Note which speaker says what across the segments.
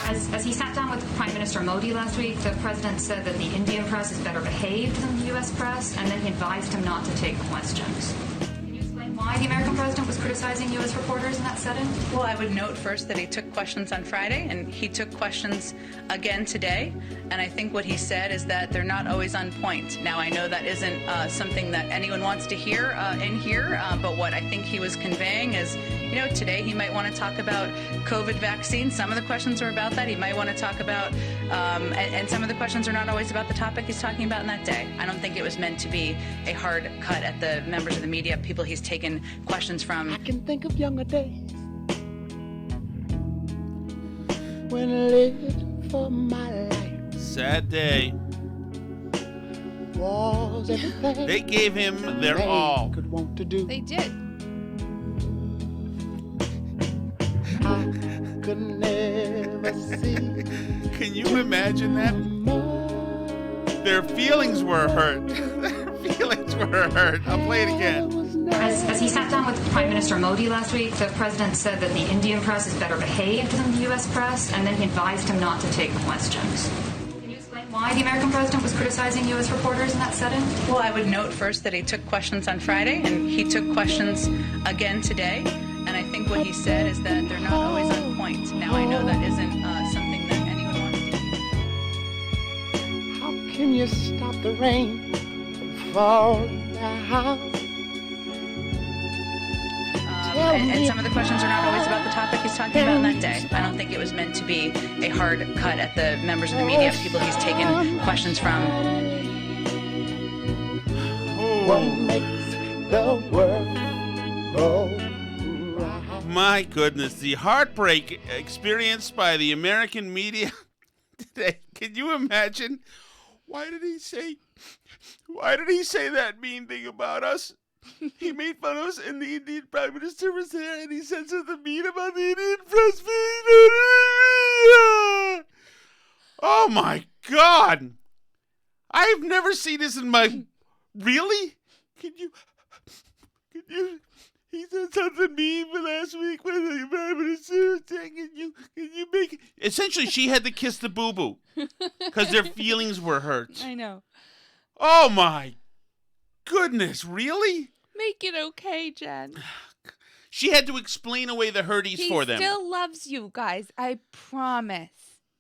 Speaker 1: As he sat down with Prime Minister Modi last week, the president said that the Indian press is better behaved than the U.S. press, and then he advised him not to take questions. Can you explain why the American president was criticizing U.S. reporters in that setting?
Speaker 2: Well, I would note first that he took questions on Friday, and he took questions again today. And I think what he said is that they're not always on point. Now, I know that isn't something that anyone wants to hear in here, but what I think he was conveying is, today he might want to talk about COVID vaccines. Some of the questions are about that. He might want to talk about, and some of the questions are not always about the topic he's talking about in that day. I don't think it was meant to be a hard cut at the members of the media, people he's taken questions from.
Speaker 3: I can think of younger days when I lived for my life.
Speaker 4: Sad day.
Speaker 3: Was everything
Speaker 4: They gave him their all.
Speaker 3: could want to do.
Speaker 5: They did.
Speaker 3: I could never see.
Speaker 4: Can you imagine that? Their feelings were hurt. Their feelings were hurt. I'll play it again.
Speaker 1: As he sat down with Prime Minister Modi last week, the president said that the Indian press is better behaved than the U.S. press, and then he advised him not to take questions. Can you explain why the American president was criticizing U.S. reporters in that setting?
Speaker 2: Well, I would note first that he took questions on Friday, and he took questions again today. And I think what he said is that they're not always on point. Now, I know that isn't something that anyone wants to hear.
Speaker 3: How can you stop the rain from falling down?
Speaker 2: And some of the questions are not always about the topic he's talking about in that day. I don't think it was meant to be a hard cut at the members of the media, people he's taken questions from.
Speaker 3: What makes the world go round?
Speaker 4: My goodness, the heartbreak experienced by the American media today. Can you imagine? Why did he say that mean thing about us? He made fun of us, and the Indian Prime Minister was there, and he said something mean about the Indian press. Oh my God! I've never seen this in my. Really? Can you? He said something mean last week when the Prime Minister was saying, Can you make it? Essentially, she had to kiss the boo boo because their feelings were hurt.
Speaker 5: I know.
Speaker 4: Oh my goodness! Really?
Speaker 5: Make it okay, Jen.
Speaker 4: She had to explain away the hurties for them.
Speaker 5: He still loves you guys. I promise.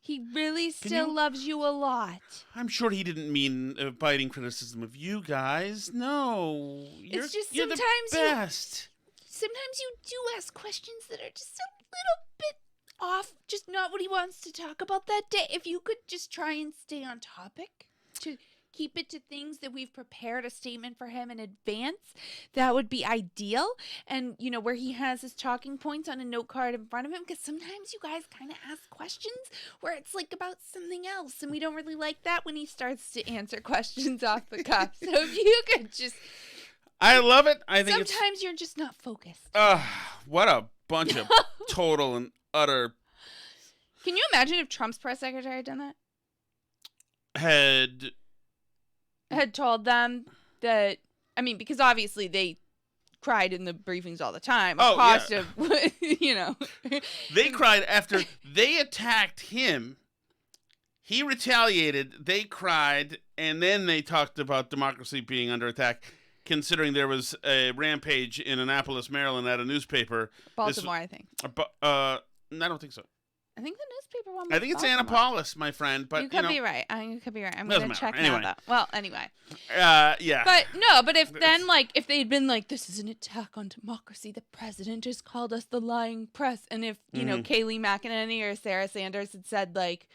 Speaker 5: He really still loves you a lot.
Speaker 4: I'm sure he didn't mean biting criticism of you guys. No.
Speaker 5: It's just
Speaker 4: you're
Speaker 5: sometimes
Speaker 4: the best.
Speaker 5: Sometimes you do ask questions that are just a little bit off, just not what he wants to talk about that day. If you could just try and stay on topic to keep it to things that we've prepared a statement for him in advance, that would be ideal. And, where he has his talking points on a note card in front of him, because sometimes you guys kind of ask questions where it's like about something else, and we don't really like that when he starts to answer questions off the cuff. So if you could just...
Speaker 4: I love it. I think
Speaker 5: sometimes you're just not focused.
Speaker 4: What a bunch of total and utter...
Speaker 5: Can you imagine if Trump's press secretary had done that? Had told them that, because obviously they cried in the briefings all the time.
Speaker 4: They cried after they attacked him. He retaliated. They cried, and then they talked about democracy being under attack, considering there was a rampage in Annapolis, Maryland, at a newspaper.
Speaker 5: Baltimore, I think.
Speaker 4: I don't think so.
Speaker 5: I think the newspaper one.
Speaker 4: I think it's Annapolis, my friend. But
Speaker 5: you could be right. You could be right. I'm going to check
Speaker 4: anyway.
Speaker 5: now, though. Well, anyway.
Speaker 4: Yeah.
Speaker 5: But if they'd been like, this is an attack on democracy, the president just called us the lying press, and if, Kayleigh McEnany or Sarah Sanders had said, like,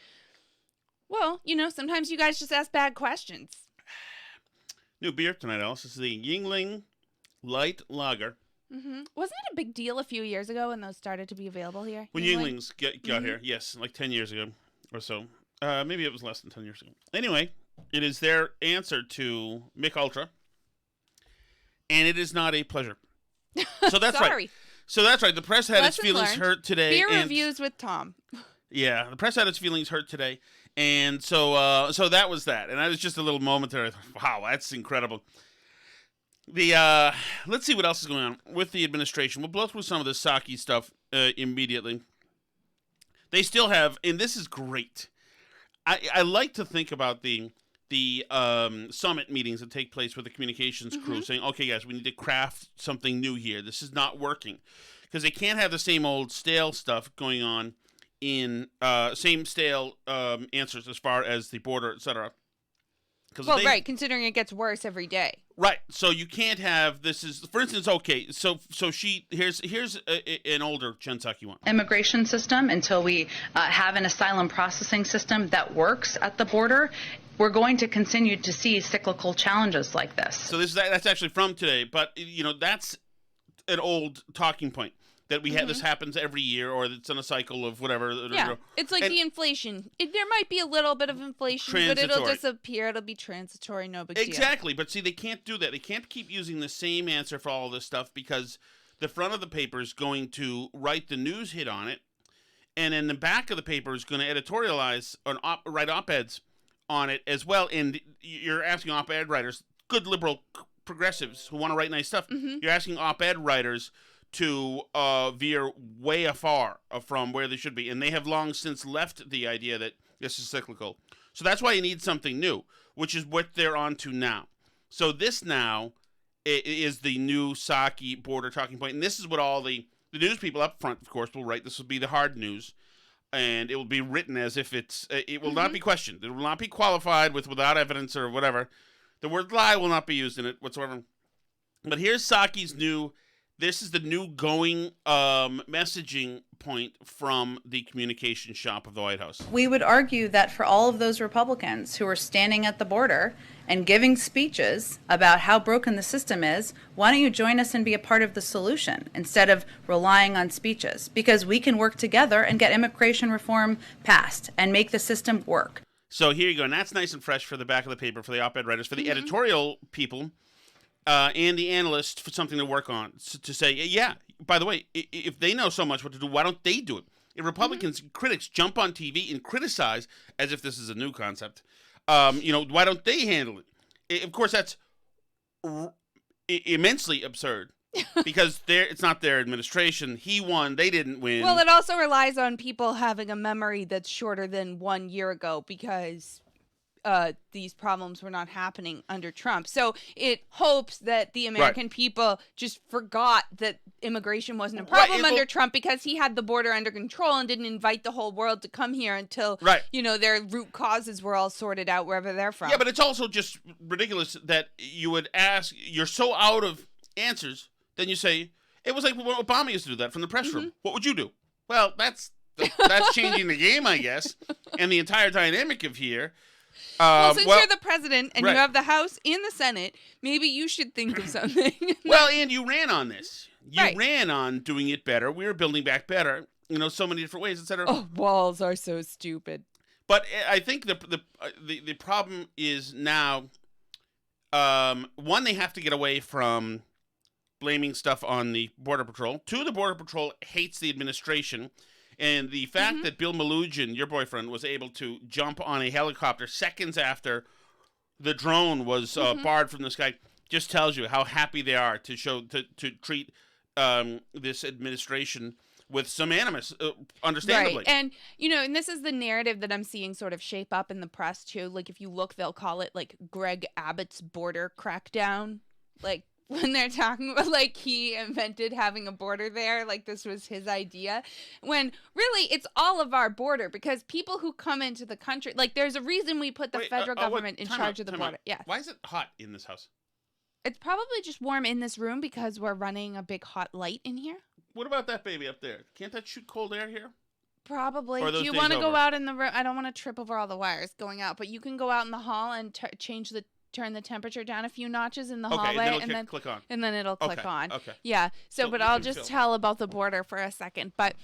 Speaker 5: well, sometimes you guys just ask bad questions.
Speaker 4: New beer tonight, Alice. This is the Yingling Light Lager.
Speaker 5: Mm-hmm. Wasn't it a big deal a few years ago when those started to be available here?
Speaker 4: When Yinglings got here, yes, like 10 years ago or so. Maybe it was less than 10 years ago. Anyway, it is their answer to Mick Ultra, and it is not a pleasure. So that's
Speaker 5: Sorry.
Speaker 4: right. So that's right. The press had its feelings hurt today.
Speaker 5: Beer reviews with Tom.
Speaker 4: Yeah, the press had its feelings hurt today, and so that was that. And I was just a little momentary. I thought, wow, that's incredible. Let's see what else is going on with the administration. We'll blow through some of the Psaki stuff immediately. They still have, and this is great. I like to think about the summit meetings that take place with the communications crew saying, okay, guys, we need to craft something new here. This is not working. Because they can't have the same old stale stuff going on in same stale answers as far as the border, etc.
Speaker 5: Well, right, considering it gets worse every day.
Speaker 4: Right. So you can't have this is, for instance, okay. So here's an older Jen Psaki one.
Speaker 2: Immigration system until we have an asylum processing system that works at the border. We're going to continue to see cyclical challenges like this.
Speaker 4: So that's actually from today, but that's an old talking point. That we have this happens every year, or it's in a cycle of whatever.
Speaker 5: Yeah, it's like the inflation. There might be a little bit of inflation, but it'll disappear. It'll be transitory, no big deal.
Speaker 4: Exactly, but see, they can't do that. They can't keep using the same answer for all this stuff because the front of the paper is going to write the news hit on it, and then the back of the paper is going to editorialize or write op-eds on it as well. And you're asking op-ed writers, good liberal progressives who want to write nice stuff, you're asking op-ed writers to veer way afar from where they should be. And they have long since left the idea that this is cyclical. So that's why you need something new, which is what they're on to now. So this now is the new Psaki border talking point. And this is what all the news people up front, of course, will write. This will be the hard news. And it will be written as if it will not be questioned. It will not be qualified without evidence or whatever. The word lie will not be used in it whatsoever. But here's Psaki's new... This is the new going messaging point from the communication shop of the White House.
Speaker 2: We would argue that for all of those Republicans who are standing at the border and giving speeches about how broken the system is, why don't you join us and be a part of the solution instead of relying on speeches? Because we can work together and get immigration reform passed and make the system work.
Speaker 4: So here you go. And that's nice and fresh for the back of the paper, for the op-ed writers, for the editorial people. And the analyst for something to work on, to say, yeah, by the way, if they know so much what to do, why don't they do it? If Republicans critics jump on TV and criticize as if this is a new concept, why don't they handle it? Of course, that's immensely absurd because it's not their administration. He won, they didn't win.
Speaker 5: Well, it also relies on people having a memory that's shorter than 1 year ago because these problems were not happening under Trump. So it hopes that the American people just forgot that immigration wasn't a problem under Trump because he had the border under control and didn't invite the whole world to come here until, their root causes were all sorted out wherever they're from.
Speaker 4: Yeah, but it's also just ridiculous that you would ask, you're so out of answers, then you say, it was like when Obama used to do that from the press room. What would you do? Well, that's changing the game, I guess, and the entire dynamic of here.
Speaker 5: Well, since you're the president and you have the House and the Senate, maybe you should think of something.
Speaker 4: Well, and you ran on this. You ran on doing it better. We were building back better. So many different ways, etc.
Speaker 5: Oh, walls are so stupid.
Speaker 4: But I think the problem is now, one, they have to get away from blaming stuff on the Border Patrol. Two, the Border Patrol hates the administration. And the fact that Bill Malugin, your boyfriend, was able to jump on a helicopter seconds after the drone was barred from the sky just tells you how happy they are to treat this administration with some animus, understandably.
Speaker 5: Right. And, and this is the narrative that I'm seeing sort of shape up in the press, too. Like, if you look, they'll call it, like, Greg Abbott's border crackdown. Like, when they're talking about, like, he invented having a border there, like this was his idea, when really it's all of our border, because people who come into the country, like, there's a reason we put the federal government in charge of the border. Yeah.
Speaker 4: Why is it hot in this house?
Speaker 5: It's probably just warm in this room because we're running a big hot light in here.
Speaker 4: What about that baby up there? Can't that shoot cold air here?
Speaker 5: Probably. Do you want to go out in the room? I don't want to trip over all the wires going out, but you can go out in the hall and turn the temperature down a few notches in the hallway, and then
Speaker 4: click on.
Speaker 5: And then it'll click on.
Speaker 4: Okay.
Speaker 5: Yeah. So but I'll just tell about the border for a second. But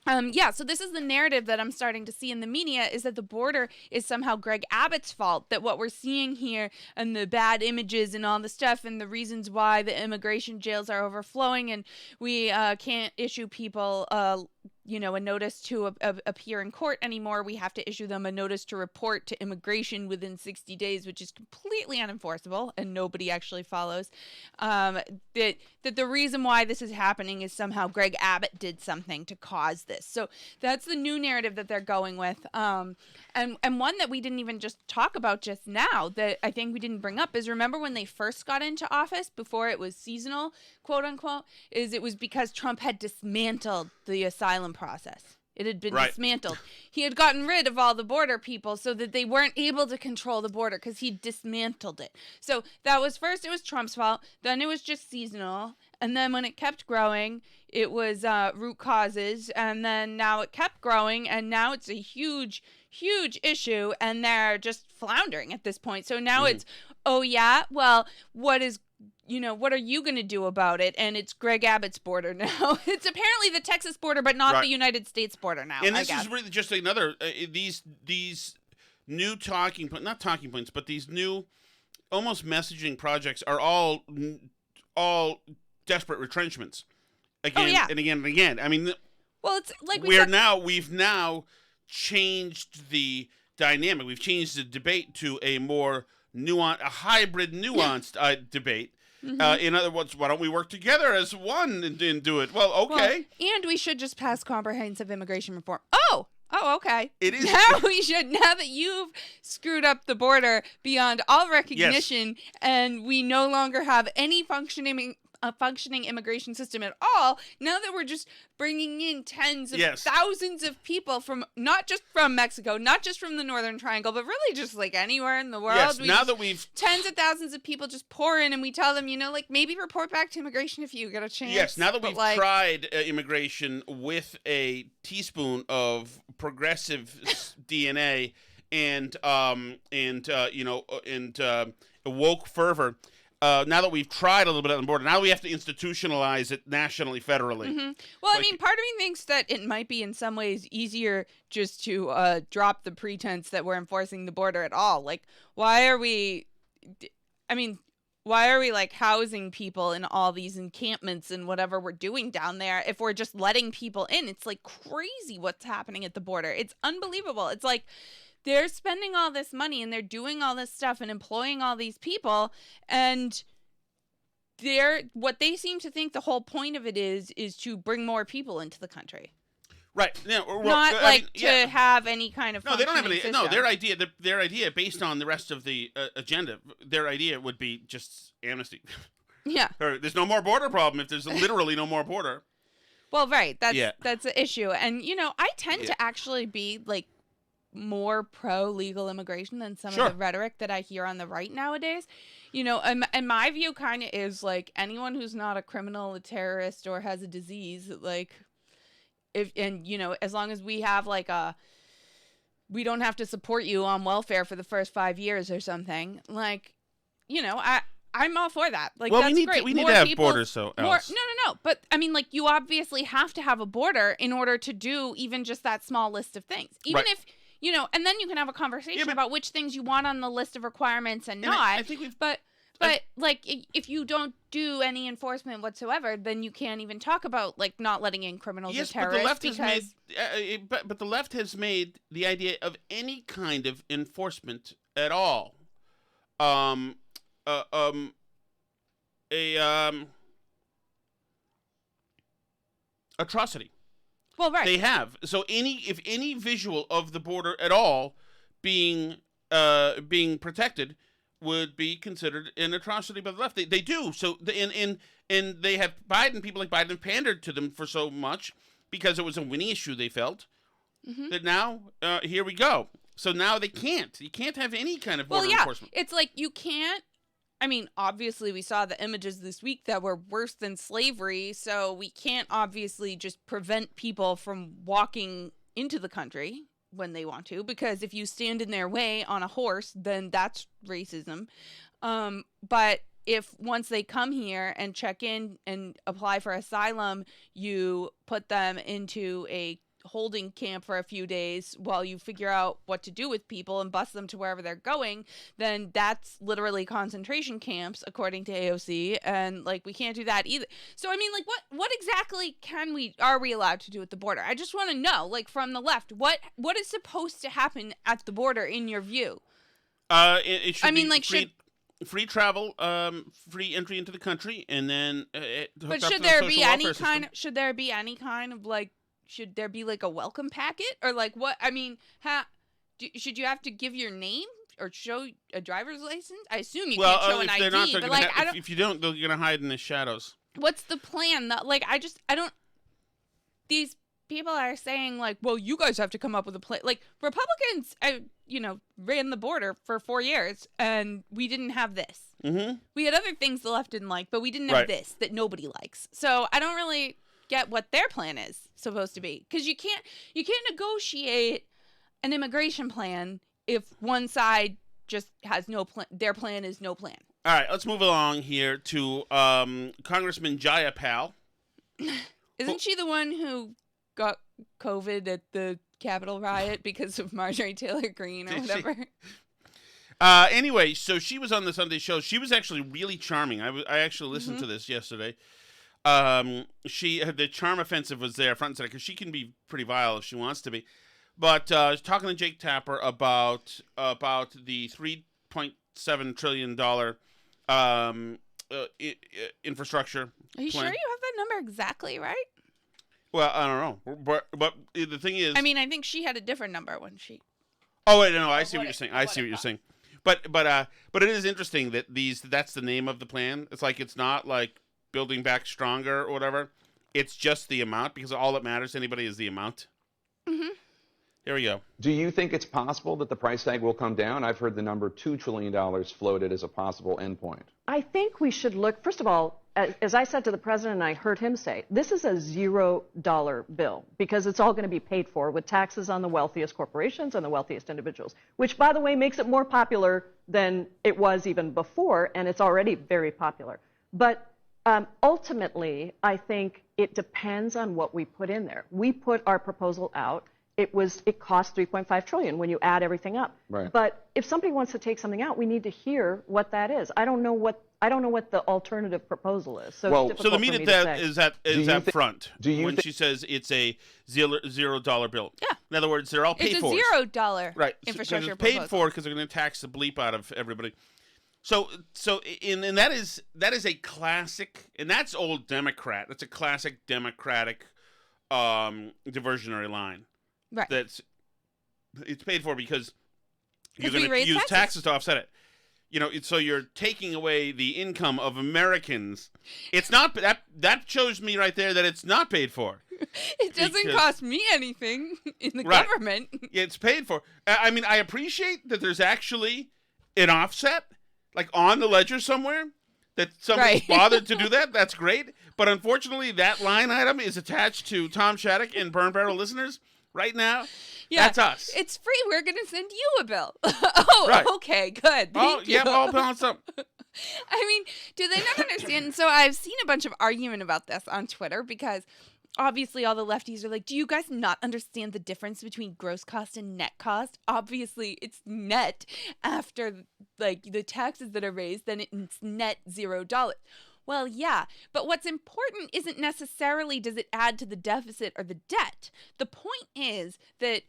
Speaker 5: so this is the narrative that I'm starting to see in the media, is that the border is somehow Greg Abbott's fault, that what we're seeing here and the bad images and all the stuff and the reasons why the immigration jails are overflowing and we can't issue people a notice to appear in court anymore. We have to issue them a notice to report to immigration within 60 days, which is completely unenforceable and nobody actually follows. That the reason why this is happening is somehow Greg Abbott did something to cause this. So that's the new narrative that they're going with. And one that we didn't even just talk about just now that I think we didn't bring up is, remember when they first got into office before it was seasonal, quote unquote, is it was because Trump had dismantled the asylum process. It had been dismantled. He had gotten rid of all the border people so that they weren't able to control the border because he dismantled it. So that was, first it was Trump's fault, then it was just seasonal, and then when it kept growing, it was root causes, and then now it kept growing, and now it's a huge issue, and they're just floundering at this point. So now it's, oh yeah, well, what are you going to do about it? And it's Greg Abbott's border now. It's apparently the Texas border, but not the United States border now.
Speaker 4: And this is really just another, these new not talking points, but these new almost messaging projects are all desperate retrenchments. Again and again and again. I mean,
Speaker 5: well, it's like
Speaker 4: we've now changed the dynamic. We've changed the debate to a more hybrid nuanced debate. In other words, why don't we work together as one and do it? Well, okay.
Speaker 5: Well, and we should just pass comprehensive immigration reform. Oh, okay.
Speaker 4: It is.
Speaker 5: Now we should, now that you've screwed up the border beyond all recognition, and we no longer have any functioning immigration system at all, now that we're just bringing in tens of thousands of people from, not just from Mexico, not just from the Northern Triangle, but really just like anywhere in the world.
Speaker 4: Yes, now that we've
Speaker 5: tens of thousands of people just pour in, and we tell them, maybe report back to immigration if you get a chance.
Speaker 4: Yes, now that we've tried immigration with a teaspoon of progressive DNA and woke fervor. Now that we've tried a little bit on the border, now we have to institutionalize it nationally, federally.
Speaker 5: Mm-hmm. Well, I mean, part of me thinks that it might be in some ways easier just to drop the pretense that we're enforcing the border at all. Like, why are we like housing people in all these encampments and whatever we're doing down there if we're just letting people in? It's like crazy what's happening at the border. It's unbelievable. It's like, they're spending all this money and they're doing all this stuff and employing all these people, and what they seem to think the whole point of it is to bring more people into the country.
Speaker 4: Right. Yeah,
Speaker 5: not to have any kind of
Speaker 4: no. They don't have any.
Speaker 5: system.
Speaker 4: No, their idea based on the rest of the agenda. Their idea would be just amnesty.
Speaker 5: Yeah.
Speaker 4: Or there's no more border problem if there's literally no more border.
Speaker 5: Well, right. That's the issue, and I tend to actually be like more pro legal immigration than some of the rhetoric that I hear on the right nowadays. And my view kind of is like, anyone who's not a criminal, a terrorist, or has a disease, like, as long as we have we don't have to support you on welfare for the first 5 years or something, like, I'm all for that. Like,
Speaker 4: well,
Speaker 5: that's great.
Speaker 4: We need to have borders, so else.
Speaker 5: No. But I mean, like, you obviously have to have a border in order to do even just that small list of things. Even if and then you can have a conversation about which things you want on the list of requirements and not.
Speaker 4: I think
Speaker 5: But like, if you don't do any enforcement whatsoever, then you can't even talk about like not letting in criminals or terrorists.
Speaker 4: But the left has made the idea of any kind of enforcement at all, atrocity.
Speaker 5: Well, right.
Speaker 4: They have. So if any visual of the border at all being protected would be considered an atrocity by the left. They do. So and they have people like Biden pandered to them for so much because it was a winning issue, they felt. Mm-hmm. That now here we go. So now they can't. You can't have any kind of border enforcement.
Speaker 5: It's like you can't. I mean, obviously, we saw the images this week that were worse than slavery, so we can't obviously just prevent people from walking into the country when they want to, because if you stand in their way on a horse, then that's racism. But if once they come here and check in and apply for asylum, you put them into a holding camp for a few days while you figure out what to do with people and bus them to wherever they're going, then that's literally concentration camps, according to AOC. And like, we can't do that either. So, I mean, like, what exactly are we allowed to do at the border? I just want to know, like, from the left, what is supposed to happen at the border in your view?
Speaker 4: It should
Speaker 5: I mean,
Speaker 4: be
Speaker 5: like,
Speaker 4: free travel, free entry into the country, and then.
Speaker 5: But should there be any kind of like? Should there be like a welcome packet or like what? I mean, should you have to give your name or show a driver's license? I assume you can't show an ID, but like,
Speaker 4: if you don't, they're gonna hide in the shadows.
Speaker 5: What's the plan? Like, I don't. These people are saying like, well, you guys have to come up with a plan. Like, Republicans, ran the border for 4 years, and we didn't have this.
Speaker 4: Mm-hmm.
Speaker 5: We had other things the left didn't like, but we didn't have this that nobody likes. So I don't really get what their plan is supposed to be, because you can't negotiate an immigration plan if one side just has no plan. Their plan is no plan.
Speaker 4: All right, let's move along here to Congressman Jayapal.
Speaker 5: Isn't she the one who got COVID at the Capitol riot because of Marjorie Taylor Greene or whatever?
Speaker 4: Anyway, so she was on the Sunday show. She was actually really charming. I actually listened to this yesterday. The charm offensive was there front and center, because she can be pretty vile if she wants to be. But talking to Jake Tapper about the $3.7 trillion infrastructure.
Speaker 5: Are you
Speaker 4: plan.
Speaker 5: sure you have that number exactly right?
Speaker 4: Well, I don't know, but the thing is,
Speaker 5: I mean, I think she had a different number when she.
Speaker 4: Oh wait, no, I see what you're saying. I see what you're saying. But it is interesting that that's the name of the plan. It's like, it's not like building back stronger or whatever. It's just the amount, because all that matters to anybody is the amount.
Speaker 5: Mm-hmm.
Speaker 4: Here we go.
Speaker 6: Do you think it's possible that the price tag will come down? I've heard the number $2 trillion floated as a possible endpoint.
Speaker 7: I think we should look, first of all, as I said to the president, and I heard him say, this is a $0 bill, because it's all going to be paid for with taxes on the wealthiest corporations and the wealthiest individuals, which, by the way, makes it more popular than it was even before, and it's already very popular. But ultimately, I think it depends on what we put in there. We put our proposal out. It cost $3.5 trillion when you add everything up.
Speaker 6: Right.
Speaker 7: But if somebody wants to take something out, we need to hear what that is. I don't know what the alternative proposal is. So
Speaker 4: the meat of that is that front. When she says it's a $0 bill.
Speaker 5: Yeah.
Speaker 4: In other words, they're all paid for.
Speaker 5: It's a $0
Speaker 4: right.
Speaker 5: infrastructure
Speaker 4: it's paid
Speaker 5: proposal.
Speaker 4: for because they're going to tax the bleep out of everybody. So that is a classic, and that's old Democrat. That's a classic Democratic diversionary line.
Speaker 5: Right.
Speaker 4: It's paid for because you're
Speaker 5: we
Speaker 4: going to
Speaker 5: raise
Speaker 4: use
Speaker 5: taxes.
Speaker 4: taxes to offset it. So you're taking away the income of Americans. It's not that shows me right there that it's not paid for.
Speaker 5: It doesn't cost me anything in the government.
Speaker 4: Yeah, it's paid for. I mean, I appreciate that there's actually an offset, like on the ledger somewhere, that somebody's bothered to do that. That's great. But unfortunately, that line item is attached to Tom Shattuck and Burn Barrel listeners right now.
Speaker 5: Yeah,
Speaker 4: that's us.
Speaker 5: It's free. We're going to send you a bill. Okay, good. Thank you.
Speaker 4: Yeah, all balanced up.
Speaker 5: I mean, do they not understand? So I've seen a bunch of argument about this on Twitter, because obviously all the lefties are like, do you guys not understand the difference between gross cost and net cost? Obviously, it's net after like the taxes that are raised, then it's net $0. Well, yeah, but what's important isn't necessarily does it add to the deficit or the debt. The point is that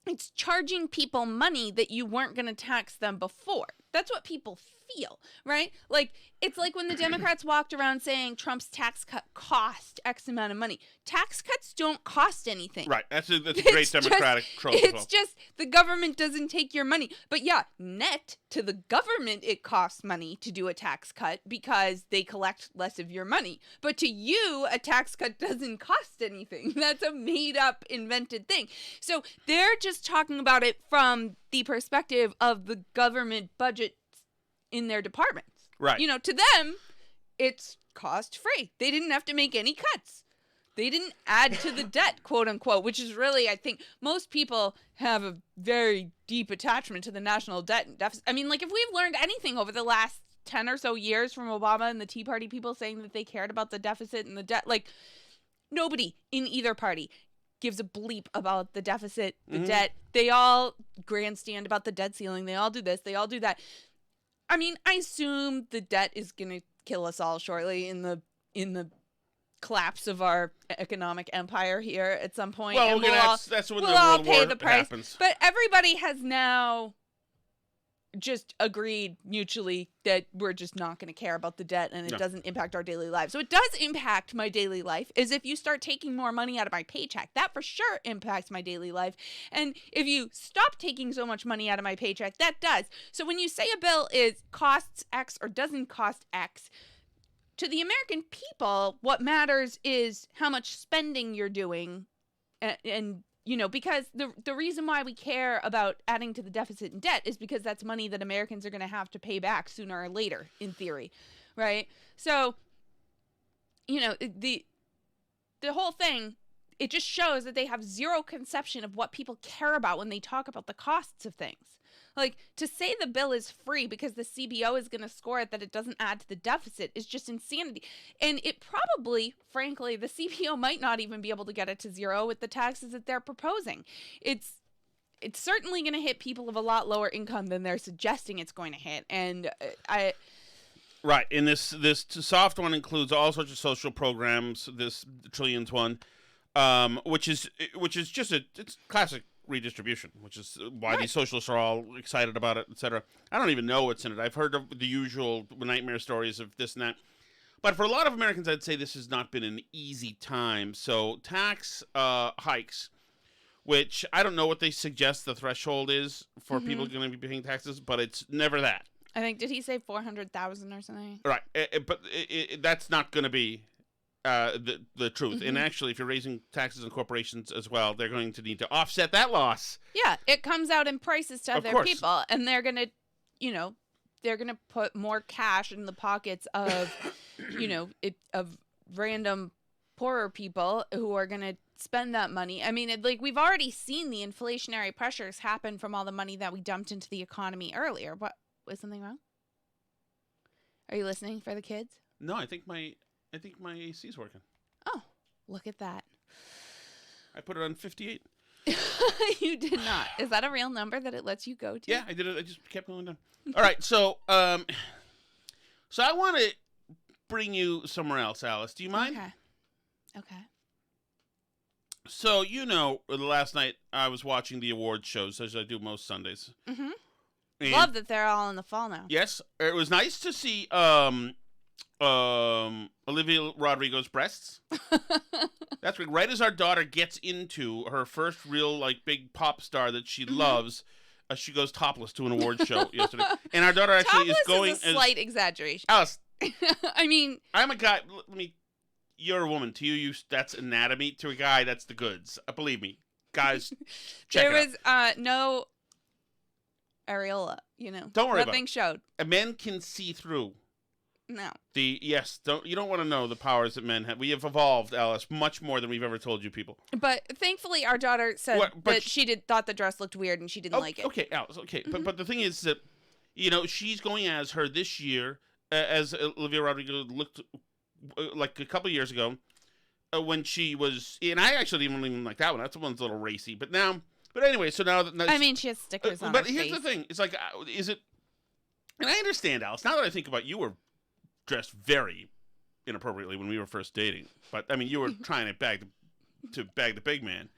Speaker 5: it's charging people money that you weren't going to tax them before. That's what people feel, right? Like, it's like when the Democrats walked around saying Trump's tax cut cost X amount of money. Tax cuts don't cost anything.
Speaker 4: Right. That's a great Democratic trope.
Speaker 5: It's just the government doesn't take your money. But yeah, net to the government, it costs money to do a tax cut because they collect less of your money. But to you, a tax cut doesn't cost anything. That's a made up, invented thing. So they're just talking about it from the perspective of the government budget in their departments.
Speaker 4: Right.
Speaker 5: To them, it's cost free. They didn't have to make any cuts. They didn't add to the debt, quote unquote, which is really, I think, most people have a very deep attachment to the national debt and deficit. I mean, like, if we've learned anything over the last 10 or so years from Obama and the Tea Party people saying that they cared about the deficit and the debt, like, nobody in either party gives a bleep about the deficit, the debt. They all grandstand about the debt ceiling. They all do this. They all do that. I mean, I assume the debt is going to kill us all shortly in the collapse of our economic empire here at some point.
Speaker 4: Well,
Speaker 5: and
Speaker 4: that's when
Speaker 5: we'll
Speaker 4: the
Speaker 5: all
Speaker 4: World
Speaker 5: pay
Speaker 4: War
Speaker 5: the price.
Speaker 4: happens.
Speaker 5: But everybody has now just agreed mutually that we're just not going to care about the debt, and it doesn't impact our daily lives. So it does impact my daily life, is if you start taking more money out of my paycheck. That for sure impacts my daily life. And if you stop taking so much money out of my paycheck, that does. So when you say a bill costs X or doesn't cost X, to the American people, what matters is how much spending you're doing. And you know, because the reason why we care about adding to the deficit and debt is because that's money that Americans are going to have to pay back sooner or later, in theory, right? So, you know, the whole thing, it just shows that they have zero conception of what people care about when they talk about the costs of things. Like, to say the bill is free because the CBO is going to score it that it doesn't add to the deficit is just insanity. And it probably, frankly, the CBO might not even be able to get it to zero with the taxes that they're proposing. It's certainly going to hit people of a lot lower income than they're suggesting it's going to hit. And
Speaker 4: Right, and this soft one includes all sorts of social programs. This trillions one, which is just it's classic redistribution, which is why these socialists are all excited about it, etc. I don't even know what's in it. I've heard of the usual nightmare stories of this and that. But for a lot of Americans, I'd say this has not been an easy time. So tax hikes, which I don't know what they suggest the threshold is for people going to be paying taxes, but it's never that.
Speaker 5: I think, did he say 400,000 or something?
Speaker 4: Right, but that's not going to be the truth. And actually, if you're raising taxes on corporations as well, they're going to need to offset that loss.
Speaker 5: Yeah, it comes out in prices to other
Speaker 4: course.
Speaker 5: people, and they're going to, you know, they're going to put more cash in the pockets of, you know, of random poorer people who are going to spend that money. I mean, like, we've already seen the inflationary pressures happen from all the money that we dumped into the economy earlier. What, was something wrong? Are you listening for the kids?
Speaker 4: No, I think my AC's working.
Speaker 5: Oh, look at that.
Speaker 4: I put it on 58.
Speaker 5: You did not. Is that a real number that it lets you go to?
Speaker 4: Yeah, I did it. I just kept going down. All right, so I want to bring you somewhere else, Alice. Do you mind?
Speaker 5: Okay.
Speaker 4: So, you know, last night I was watching the awards shows, as I do most Sundays.
Speaker 5: Mm-hmm.
Speaker 4: And
Speaker 5: Love that they're all in the fall now.
Speaker 4: yes, it was nice to see Olivia Rodrigo's breasts. That's right as our daughter gets into her first real, like, big pop star that she loves, she goes topless to an award show yesterday. And our daughter actually
Speaker 5: Topless
Speaker 4: is going
Speaker 5: is a slight exaggeration.
Speaker 4: Alice,
Speaker 5: I mean,
Speaker 4: I'm a guy. You're a woman. To you, that's anatomy. To a guy, that's the goods. Believe me, guys. Check
Speaker 5: there
Speaker 4: it out.
Speaker 5: was no areola. You know,
Speaker 4: Don't worry about
Speaker 5: nothing
Speaker 4: it.
Speaker 5: showed.
Speaker 4: Men can see through.
Speaker 5: No.
Speaker 4: You don't want to know the powers that men have. We have evolved, Alice, much more than we've ever told you people.
Speaker 5: But thankfully, our daughter said
Speaker 4: But
Speaker 5: that she thought the dress looked weird and she didn't like it.
Speaker 4: Okay, Alice. Okay, but the thing is that, you know, she's going as her this year, as Olivia Rodrigo looked like a couple years ago, when she was. And I actually didn't even like that one. That's the one's a little racy. But anyway, so now.
Speaker 5: I mean, she has stickers on her
Speaker 4: But here's
Speaker 5: face.
Speaker 4: the thing: it's like, is it? And I understand, Alice. Now that I think about it, you were dressed very inappropriately when we were first dating. But I mean, you were trying to bag the big man.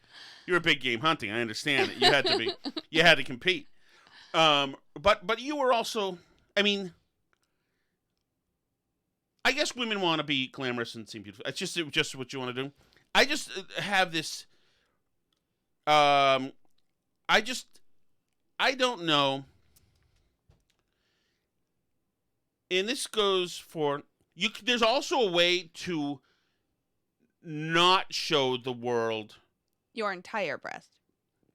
Speaker 4: You were big game hunting. I understand that you had to be. You had to compete. But you were also. I mean, I guess women want to be glamorous and seem beautiful. It's just what you want to do. I just have this. I don't know. And this goes for you. There's also a way to not show the world
Speaker 5: Your entire breast.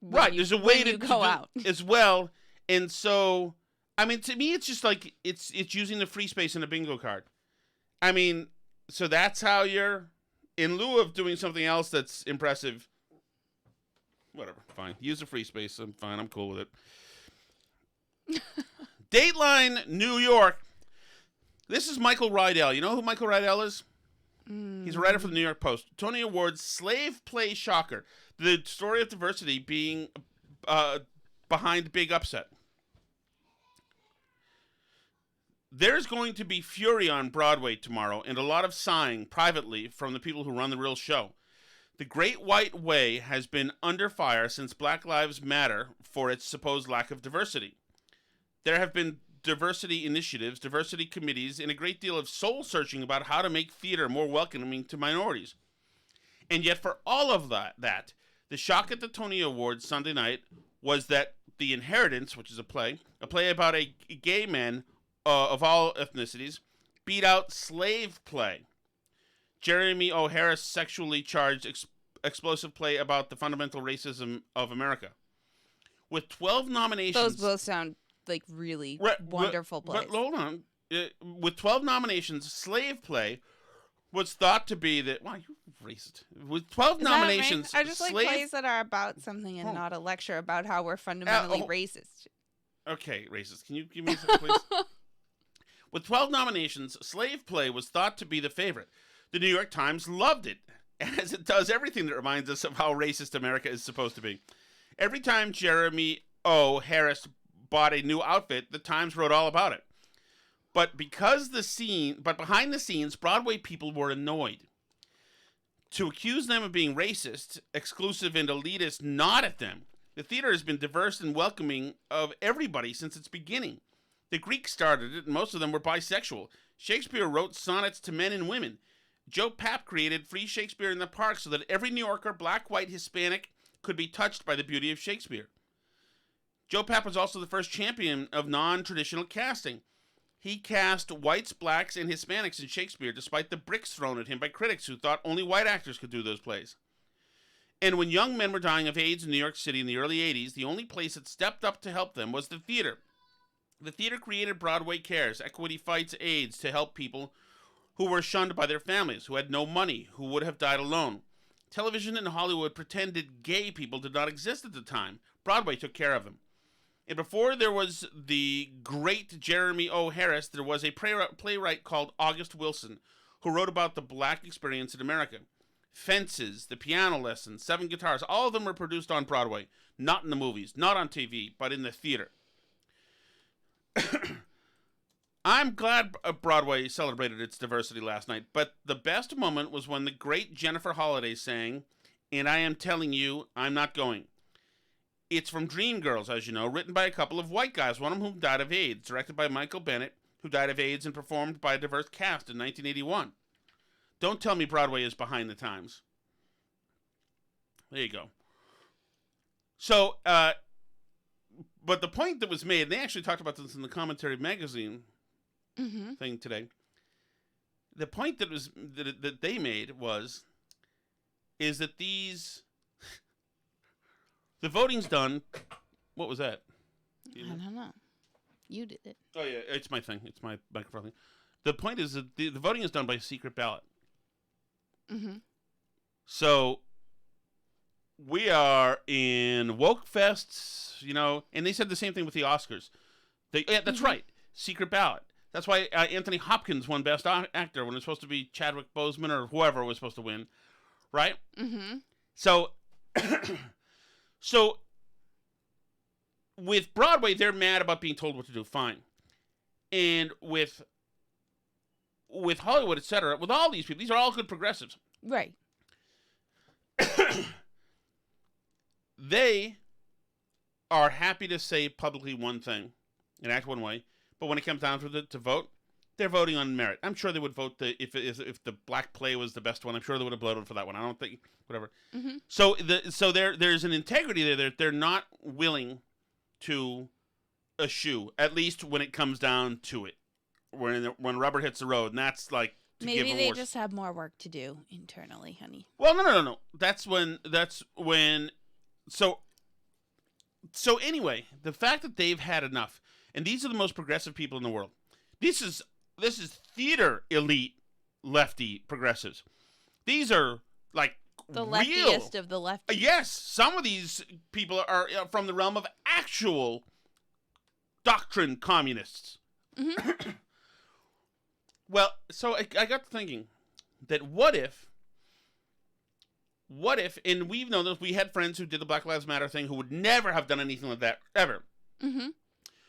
Speaker 4: right. There's a way to
Speaker 5: go out
Speaker 4: as well. And so, I mean, to me, it's just like it's using the free space in a bingo card. I mean, so that's how you're, in lieu of doing something else that's impressive. Whatever, fine. Use the free space. I'm fine. I'm cool with it. Dateline New York. This is Michael Rydell. You know who Michael Rydell is? He's a writer for the New York Post. Tony Awards slave play shocker. the story of diversity being behind big upset. There's going to be fury on Broadway tomorrow and a lot of sighing privately from the people who run the real show. The Great White Way has been under fire since Black Lives Matter for its supposed lack of diversity. There have been diversity initiatives, diversity committees, and a great deal of soul-searching about how to make theater more welcoming to minorities. And yet for all of that, the shock at the Tony Awards Sunday night was that The Inheritance, which is a play about a gay man of all ethnicities, beat out Slave Play, Jeremy O. Harris' sexually charged explosive play about the fundamental racism of America. With 12 nominations...
Speaker 5: Those both sound like really wonderful plays.
Speaker 4: But hold on. With 12 nominations, Slave Play was thought to be the... Wow, you racist. With 12 nominations...
Speaker 5: I just like plays that are about something and not a lecture about how we're fundamentally racist.
Speaker 4: Okay, racist. Can you give me some, please? With 12 nominations, Slave Play was thought to be the favorite. The New York Times loved it, as it does everything that reminds us of how racist America is supposed to be. Every time Jeremy O. Harris bought a new outfit, the Times wrote all about it. But behind the scenes, Broadway people were annoyed. To accuse them of being racist, exclusive, and elitist, not at them. The theater has been diverse and welcoming of everybody since its beginning. The Greeks started it, and most of them were bisexual. Shakespeare wrote sonnets to men and women. Joe Papp created Free Shakespeare in the Park so that every New Yorker, black, white, Hispanic, could be touched by the beauty of Shakespeare. Joe Papp was also the first champion of non-traditional casting. He cast whites, blacks, and Hispanics in Shakespeare, despite the bricks thrown at him by critics who thought only white actors could do those plays. And when young men were dying of AIDS in New York City in the early 80s, the only place that stepped up to help them was the theater. The theater created Broadway Cares, Equity Fights AIDS, to help people who were shunned by their families, who had no money, who would have died alone. Television in Hollywood pretended gay people did not exist at the time. Broadway took care of them. And before there was the great Jeremy O. Harris, there was a playwright called August Wilson, who wrote about the black experience in America. Fences, The Piano Lesson, Seven Guitars, all of them were produced on Broadway. Not in the movies, not on TV, but in the theater. I'm glad Broadway celebrated its diversity last night, but the best moment was when the great Jennifer Holliday sang, "And I Am Telling You, I'm Not Going." It's from Dreamgirls, as you know, written by a couple of white guys, one of whom died of AIDS, directed by Michael Bennett, who died of AIDS and performed by a diverse cast in 1981. Don't tell me Broadway is behind the times. There you go. So, but the point that was made, and they actually talked about this in the Commentary magazine thing today. The point that they made is that the voting's done. What was that?
Speaker 5: I don't know. You did it.
Speaker 4: Oh yeah, it's my thing. It's my microphone thing. The point is that the voting is done by secret ballot. So we are in woke fests, and they said the same thing with the Oscars. That's right, secret ballot. That's why Anthony Hopkins won Best Actor when it was supposed to be Chadwick Boseman or whoever was supposed to win, right? So, so with Broadway, they're mad about being told what to do. Fine, and with Hollywood, etc., with all these people, these are all good progressives.
Speaker 5: Right.
Speaker 4: They are happy to say publicly one thing and act one way, but when it comes down to vote, they're voting on merit. I'm sure they would vote if the black play was the best one. I'm sure they would have voted for that one. I don't think whatever. So there's an integrity there. They're not willing to eschew, at least when it comes down to it, when rubber hits the road, and that's like.
Speaker 5: Maybe they just have more work to do internally, honey.
Speaker 4: Well, no. That's when. So anyway, the fact that they've had enough, and these are the most progressive people in the world. This is theater elite lefty progressives. These are like
Speaker 5: the
Speaker 4: real,
Speaker 5: leftiest of the lefties.
Speaker 4: Yes, some of these people are from the realm of actual doctrine communists. Well, so I got to thinking that what if what if, and we've known this, we had friends who did the Black Lives Matter thing who would never have done anything like that, ever.
Speaker 5: Mm-hmm.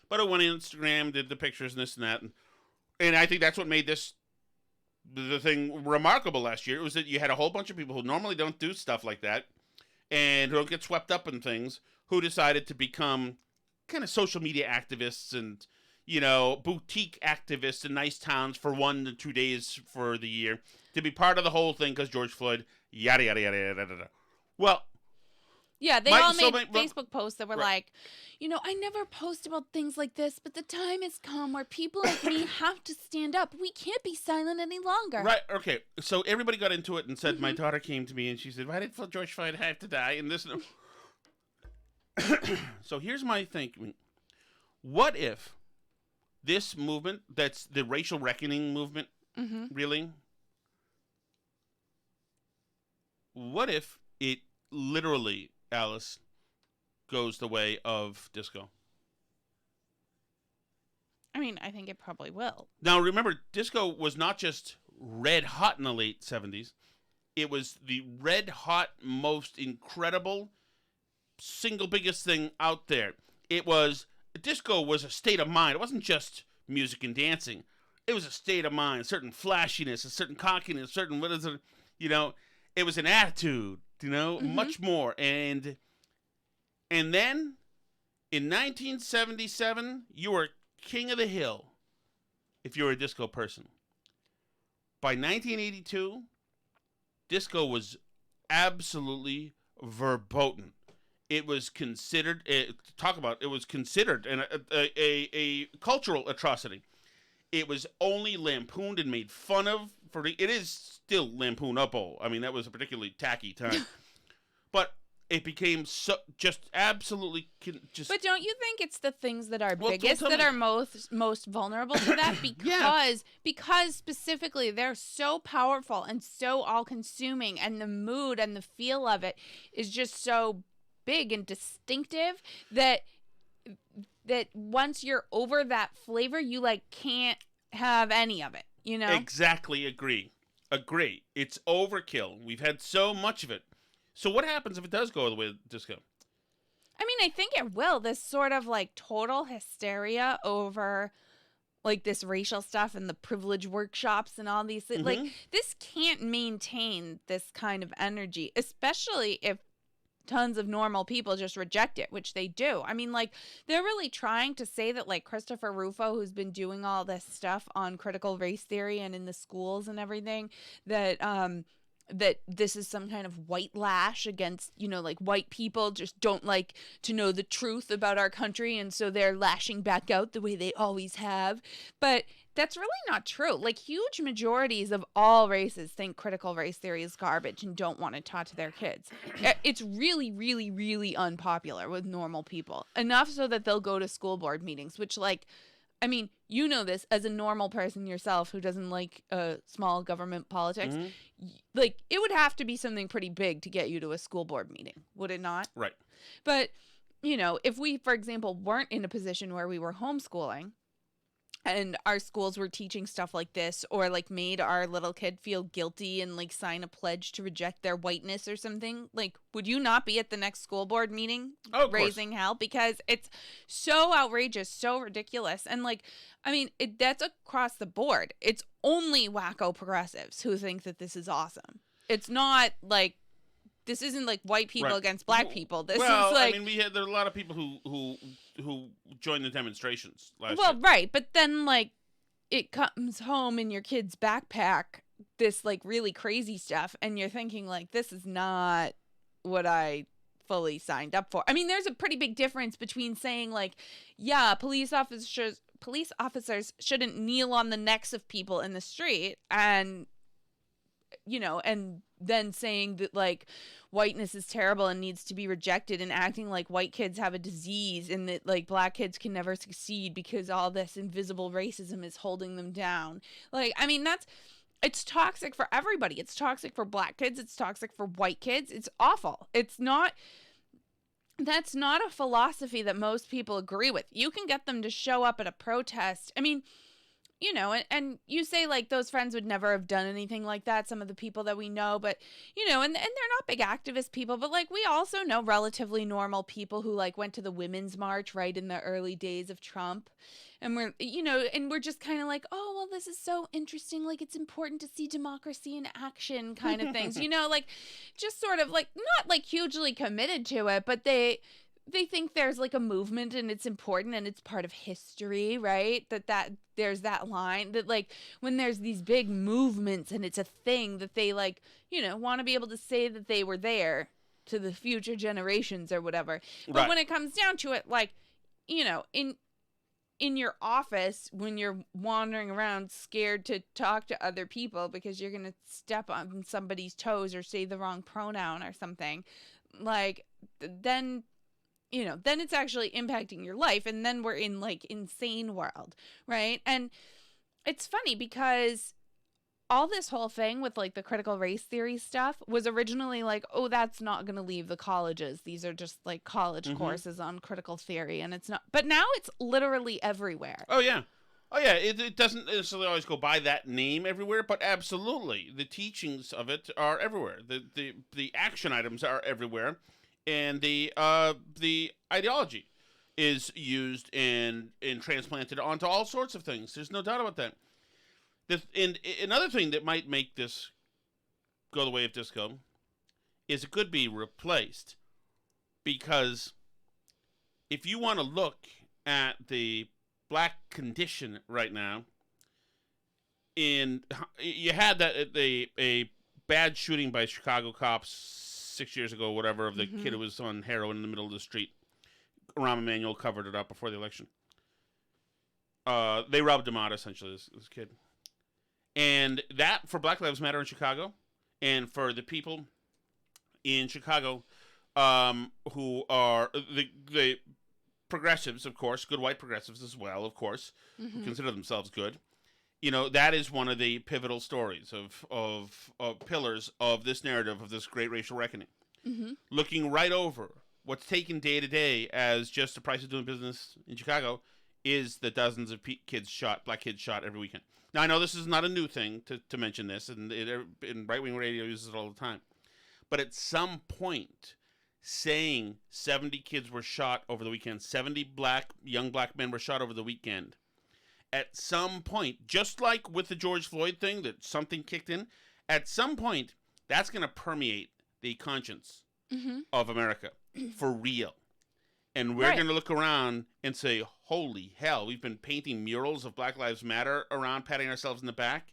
Speaker 4: But who went on Instagram, did the pictures and this and that. And I think that's what made the thing remarkable last year. It was that you had a whole bunch of people who normally don't do stuff like that and who don't get swept up in things, who decided to become kind of social media activists and, boutique activists in nice towns for 1 to 2 days for the year to be part of the whole thing because George Floyd, yada, yada, yada, yada, yada. Well,
Speaker 5: yeah, they all made Facebook posts that were
Speaker 4: right.
Speaker 5: like, I never post about things like this, but the time has come where people like me have to stand up. We can't be silent any longer.
Speaker 4: Right, okay. So everybody got into it and said, my daughter came to me and she said, why did George Floyd have to die? And this. So here's my thinking. What if this movement, that's the racial reckoning movement, really? What if it literally, Alice, goes the way of disco?
Speaker 5: I mean, I think it probably will.
Speaker 4: Now, remember, disco was not just red hot in the late 70s. It was the red hot, most incredible, single biggest thing out there. Disco was a state of mind. It wasn't just music and dancing. It was a state of mind, a certain flashiness, a certain cockiness, it was an attitude, much more. And then in 1977, you were king of the hill if you were a disco person. By 1982, disco was absolutely verboten. It was considered a cultural atrocity. It was only lampooned and made fun of. It is still lampoonable. I mean, that was a particularly tacky time. But it became just absolutely just.
Speaker 5: But don't you think it's the things that are biggest that are most vulnerable to that? Because specifically they're so powerful and so all-consuming, and the mood and the feel of it is just so big and distinctive that once you're over that flavor, you can't have any of it,
Speaker 4: Exactly. Agree. It's overkill. We've had so much of it. So what happens if it does go the way of disco?
Speaker 5: I mean, I think it will. This sort of total hysteria over this racial stuff and the privilege workshops and all these things. This can't maintain this kind of energy, especially if tons of normal people just reject it, which they do. I mean, they're really trying to say that, Christopher Rufo, who's been doing all this stuff on critical race theory and in the schools and everything, that this is some kind of white lash against, white people just don't like to know the truth about our country, and so they're lashing back out the way they always have. But that's really not true. Huge majorities of all races think critical race theory is garbage and don't want it taught to their kids. It's really, really, really unpopular with normal people. Enough so that they'll go to school board meetings, which, I mean, you know this as a normal person yourself who doesn't like small government politics. It would have to be something pretty big to get you to a school board meeting, would it not?
Speaker 4: Right.
Speaker 5: But, if we, for example, weren't in a position where we were homeschooling, and our schools were teaching stuff like this, or made our little kid feel guilty and sign a pledge to reject their whiteness or something, would you not be at the next school board meeting raising hell? Because it's so outrageous, so ridiculous. And that's across the board. It's only wacko progressives who think that this is awesome. It's not this isn't white people against black people. This is
Speaker 4: I mean, there are a lot of people who joined the demonstrations last year.
Speaker 5: Right, but then it comes home in your kid's backpack, this really crazy stuff, and you're thinking this is not what I fully signed up for. I mean, there's a pretty big difference between saying police officers shouldn't kneel on the necks of people in the street, and and then saying that whiteness is terrible and needs to be rejected, and acting like white kids have a disease and that black kids can never succeed because all this invisible racism is holding them down. I mean, it's toxic for everybody. It's toxic for black kids. It's toxic for white kids. It's awful. That's not a philosophy that most people agree with. You can get them to show up at a protest. I mean, you know, and you say like those friends would never have done anything like that, some of the people that we know, but, you know, and they're not big activist people, but like we also know relatively normal people who like went to the Women's March right in the early days of Trump. And we're, you know, and we're just kind of like, oh, well, this is so interesting. Like, it's important to see democracy in action kind of things, you know, like just sort of like not like hugely committed to it, but they think there's like a movement and it's important and it's part of history, right? That there's that line that like when there's these big movements and it's a thing that they like, you know, want to be able to say that they were there to the future generations or whatever. But
Speaker 4: Right.
Speaker 5: when it comes down to it, like, you know, in your office when you're wandering around scared to talk to other people because you're going to step on somebody's toes or say the wrong pronoun or something, like then, you know, then it's actually impacting your life. And then we're in like insane world, right? And it's funny because all this whole thing with like the critical race theory stuff was originally like, oh, that's not going to leave the colleges. These are just like college courses on critical theory. And it's not, but now it's literally everywhere.
Speaker 4: Oh, yeah. Oh, yeah. It doesn't necessarily always go by that name everywhere, but absolutely. The teachings of it are everywhere. The action items are everywhere. And the ideology is used and transplanted onto all sorts of things. There's no doubt about that. And another thing that might make this go the way of disco is it could be replaced. Because if you want to look at the black condition right now, you had a bad shooting by Chicago cops 6 years ago, whatever, of the kid who was on heroin in the middle of the street. Rahm Emanuel covered it up before the election. They rubbed him out, essentially, this kid. And that, for Black Lives Matter in Chicago, and for the people in Chicago who are the progressives, of course, good white progressives as well, of course, who consider themselves good, you know, that is one of the pivotal stories of pillars of this narrative of this great racial reckoning. Looking right over what's taken day to day as just the price of doing business in Chicago is the dozens of black kids shot every weekend. Now, I know this is not a new thing to mention this, and right-wing radio uses it all the time. But at some point, saying 70 kids were shot over the weekend, 70 young black men were shot over the weekend, at some point, just like with the George Floyd thing, that something kicked in, at some point, that's going to permeate the conscience of America for real. And we're going to look around and say, holy hell, we've been painting murals of Black Lives Matter around, patting ourselves in the back.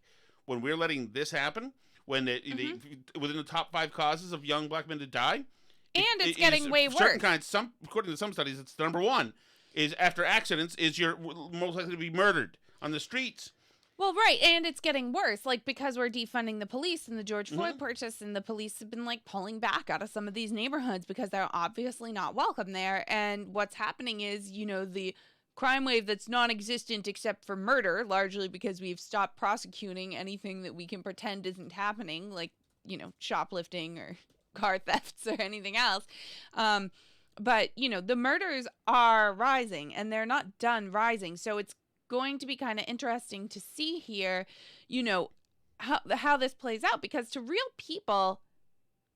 Speaker 4: When we're letting this happen, when within the top 5 causes of young black men to die.
Speaker 5: And it's getting way worse.
Speaker 4: According to some studies, it's the number one. Is after accidents, is you're most likely to be murdered on the streets.
Speaker 5: Well, right, and it's getting worse, like, because we're defunding the police and the George Floyd protests, and the police have been, like, pulling back out of some of these neighborhoods because they're obviously not welcome there, and what's happening is, you know, the crime wave that's non-existent except for murder, largely because we've stopped prosecuting anything that we can pretend isn't happening, like, you know, shoplifting or car thefts or anything else, but, you know, the murders are rising, and they're not done rising, so it's going to be kind of interesting to see here, you know, how this plays out, because to real people,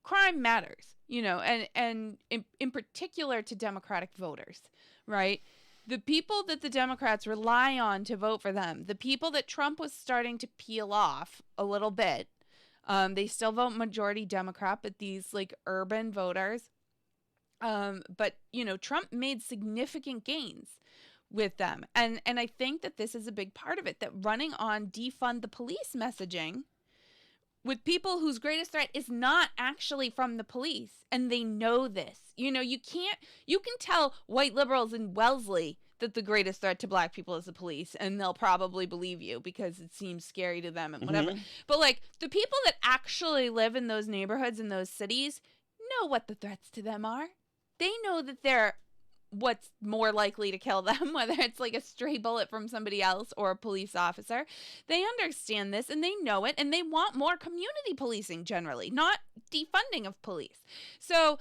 Speaker 5: crime matters, you know, and in particular to Democratic voters, right? The people that the Democrats rely on to vote for them, the people that Trump was starting to peel off a little bit, they still vote majority Democrat, but these like urban voters, but, you know, Trump made significant gains with them. And I think that this is a big part of it, that running on defund the police messaging with people whose greatest threat is not actually from the police, and they know this. You know, you can tell white liberals in Wellesley that the greatest threat to black people is the police, and they'll probably believe you because it seems scary to them and whatever. But like the people that actually live in those neighborhoods in those cities know what the threats to them are. They know that they're what's more likely to kill them, whether it's like a stray bullet from somebody else or a police officer. They understand this and they know it, and they want more community policing generally, not defunding of police. So,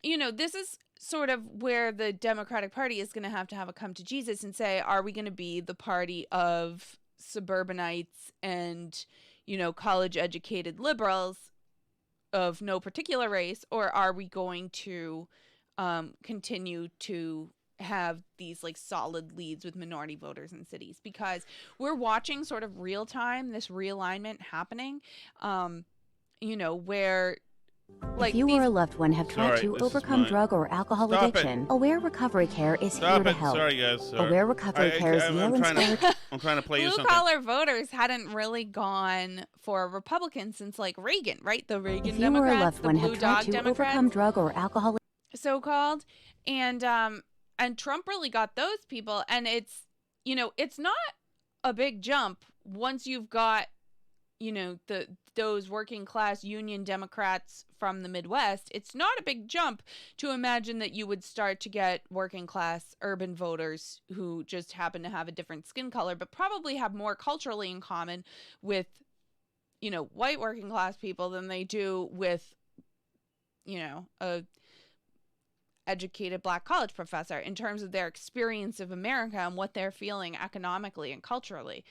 Speaker 5: you know, this is sort of where the Democratic Party is going to have a come to Jesus and say, are we going to be the party of suburbanites and, college educated liberals of no particular race, or are we going to continue to have these like solid leads with minority voters in cities? Because we're watching sort of real time this realignment happening, where like
Speaker 8: if you or a loved one have tried to
Speaker 4: this is
Speaker 8: overcome
Speaker 4: mine.
Speaker 8: drug or alcohol
Speaker 4: Stop
Speaker 8: addiction,
Speaker 4: it.
Speaker 8: Aware Recovery Care is here
Speaker 4: Stop
Speaker 8: to
Speaker 4: it.
Speaker 8: help.
Speaker 4: Sorry, guys. Sorry.
Speaker 8: Aware Recovery Care is Yale inspired.
Speaker 4: I'm trying to play you
Speaker 5: blue
Speaker 4: something.
Speaker 5: collar voters hadn't really gone for a Republican since like Reagan, right? The Reagan
Speaker 8: If you or a
Speaker 5: Democrats,
Speaker 8: loved
Speaker 5: the
Speaker 8: one
Speaker 5: blue
Speaker 8: have tried
Speaker 5: dog
Speaker 8: to
Speaker 5: Democrats,
Speaker 8: overcome drug or alcohol
Speaker 5: so called, and Trump really got those people, and it's not a big jump once you've got those working class union Democrats from the Midwest. It's not a big jump to imagine that you would start to get working class urban voters who just happen to have a different skin color, but probably have more culturally in common with, white working class people than they do with, a educated black college professor in terms of their experience of America and what they're feeling economically and culturally,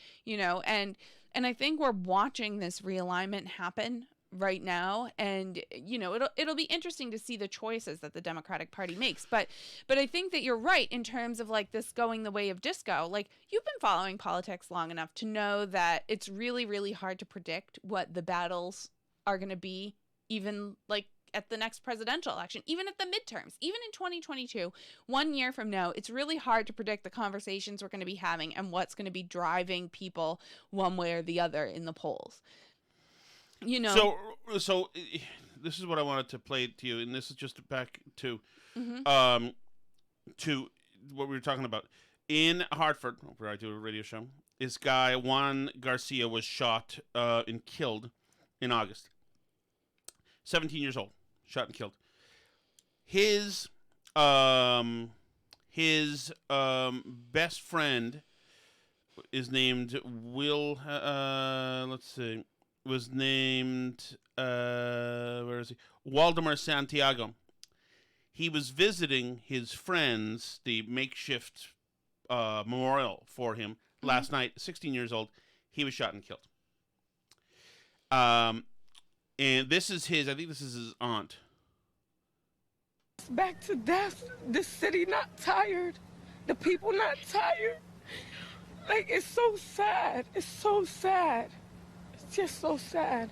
Speaker 5: and I think we're watching this realignment happen right now, and it'll be interesting to see the choices that the Democratic Party makes, but I think that you're right in terms of like this going the way of disco. Like, you've been following politics long enough to know that it's really, really hard to predict what the battles are going to be, even like at the next presidential election, even at the midterms, even in 2022, 1 year from now. It's really hard to predict the conversations we're going to be having and what's going to be driving people one way or the other in the polls.
Speaker 4: So this is what I wanted to play to you, and this is just back to to what we were talking about. In Hartford, where I do a radio show, this guy, Juan Garcia, was shot and killed in August. 17 years old. Shot and killed. His best friend is named Will. Let's see. Was named where is he? Waldemar Santiago. He was visiting his friends, the makeshift memorial for him last night. 16 years old. He was shot and killed. And this is his, I think this is his aunt.
Speaker 9: Back to death. The city not tired. The people not tired. Like, it's so sad. It's so sad. It's just so sad.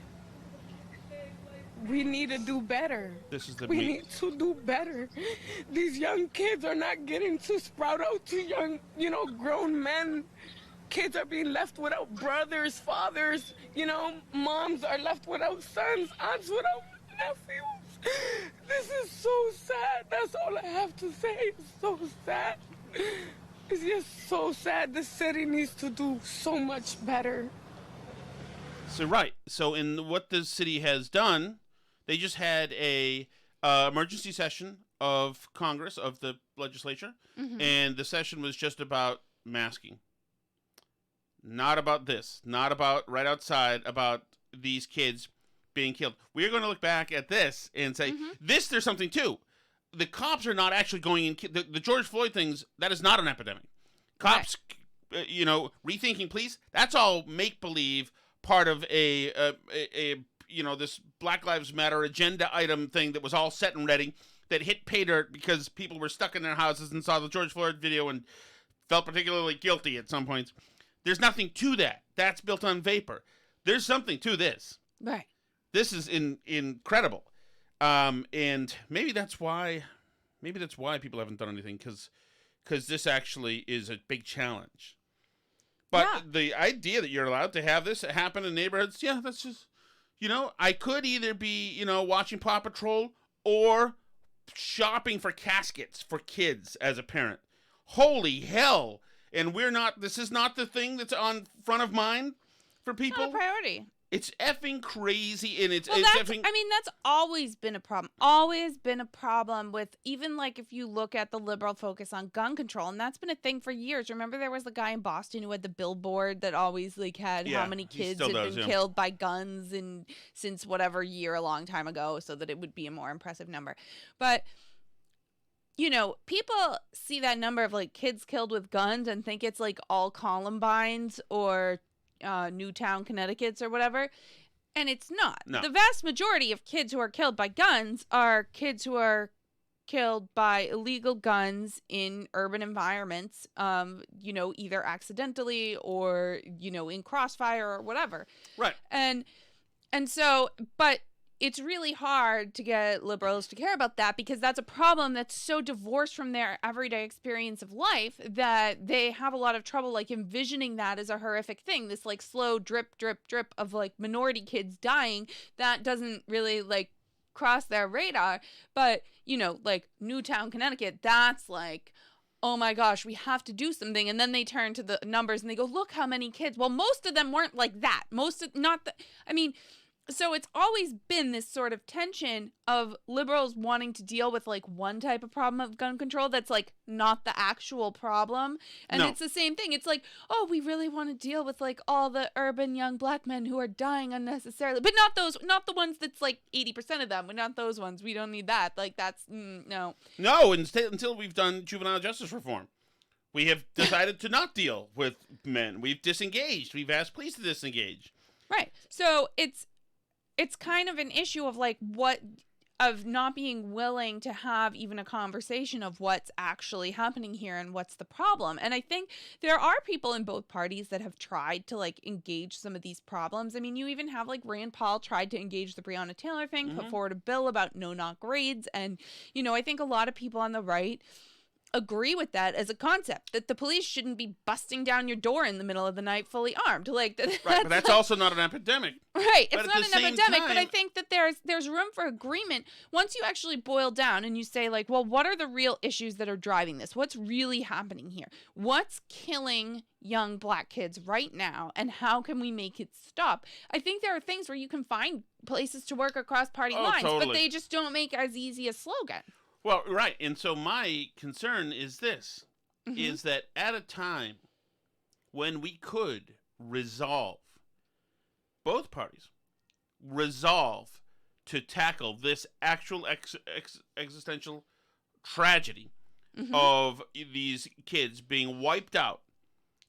Speaker 9: We need to do better.
Speaker 4: This is the
Speaker 9: We need to do better. These young kids are not getting to sprout out to young, grown men. Kids are being left without brothers, fathers, moms are left without sons, aunts without nephews. This is so sad. That's all I have to say. It's so sad. It's just so sad. The city needs to do so much better.
Speaker 4: So right. So in what the city has done, they just had a emergency session of Congress, of the legislature, and the session was just about masking. Not about this. Not about right outside, about these kids being killed. We're going to look back at this and say, there's something too. The cops are not actually going in. The George Floyd things, that is not an epidemic. Cops, rethinking police, that's all make-believe, part of a this Black Lives Matter agenda item thing that was all set and ready, that hit pay dirt because people were stuck in their houses and saw the George Floyd video and felt particularly guilty at some points. There's nothing to that. That's built on vapor. There's something to this.
Speaker 5: Right.
Speaker 4: This is incredible. And maybe that's why people haven't done anything, because this actually is a big challenge. But the idea that you're allowed to have this happen in neighborhoods, that's just, I could either be, watching Paw Patrol or shopping for caskets for kids as a parent. Holy hell. And this is not the thing that's on front of mind for people.
Speaker 5: It's not a priority.
Speaker 4: It's effing crazy, and it's
Speaker 5: that's
Speaker 4: effing...
Speaker 5: that's always been a problem. Always been a problem with, even like if you look at the liberal focus on gun control, and that's been a thing for years. Remember there was the guy in Boston who had the billboard that always like had how many kids had been killed by guns and since whatever year, a long time ago, so that it would be a more impressive number. But people see that number of like kids killed with guns and think it's like all Columbines or Newtown, Connecticut's or whatever. And it's not.
Speaker 4: No.
Speaker 5: The vast majority of kids who are killed by guns are kids who are killed by illegal guns in urban environments, either accidentally or, in crossfire or whatever.
Speaker 4: Right.
Speaker 5: And so, but it's really hard to get liberals to care about that because that's a problem that's so divorced from their everyday experience of life that they have a lot of trouble like envisioning that as a horrific thing. This like slow drip, drip, drip of like minority kids dying that doesn't really like cross their radar. But, like Newtown, Connecticut, that's like, oh my gosh, we have to do something. And then they turn to the numbers and they go, look how many kids. Well, most of them weren't like that. So it's always been this sort of tension of liberals wanting to deal with like one type of problem of gun control that's like not the actual problem. And It's the same thing. It's like, oh, we really want to deal with like all the urban young black men who are dying unnecessarily, but not the ones that's like 80% of them. We're not those ones. We don't need that. Like that's no.
Speaker 4: No, until we've done juvenile justice reform. We have decided to not deal with men. We've disengaged. We've asked police to disengage.
Speaker 5: Right. So it's kind of an issue of like of not being willing to have even a conversation of what's actually happening here and what's the problem. And I think there are people in both parties that have tried to like engage some of these problems. I mean, you even have like Rand Paul tried to engage the Breonna Taylor thing, put forward a bill about no-knock raids. And, I think a lot of people on the right agree with that as a concept, that the police shouldn't be busting down your door in the middle of the night fully armed. Like
Speaker 4: right, but that's like, also not an epidemic.
Speaker 5: Right, it's not an epidemic, but I think that there's room for agreement once you actually boil down and you say like, well, what are the real issues that are driving this? What's really happening here? What's killing young black kids right now, and how can we make it stop? I think there are things where you can find places to work across party lines,
Speaker 4: totally.
Speaker 5: but they just don't make as easy a slogan.
Speaker 4: Well, right. And so my concern is this, is that at a time when we could resolve, both parties resolve to tackle this actual existential tragedy of these kids being wiped out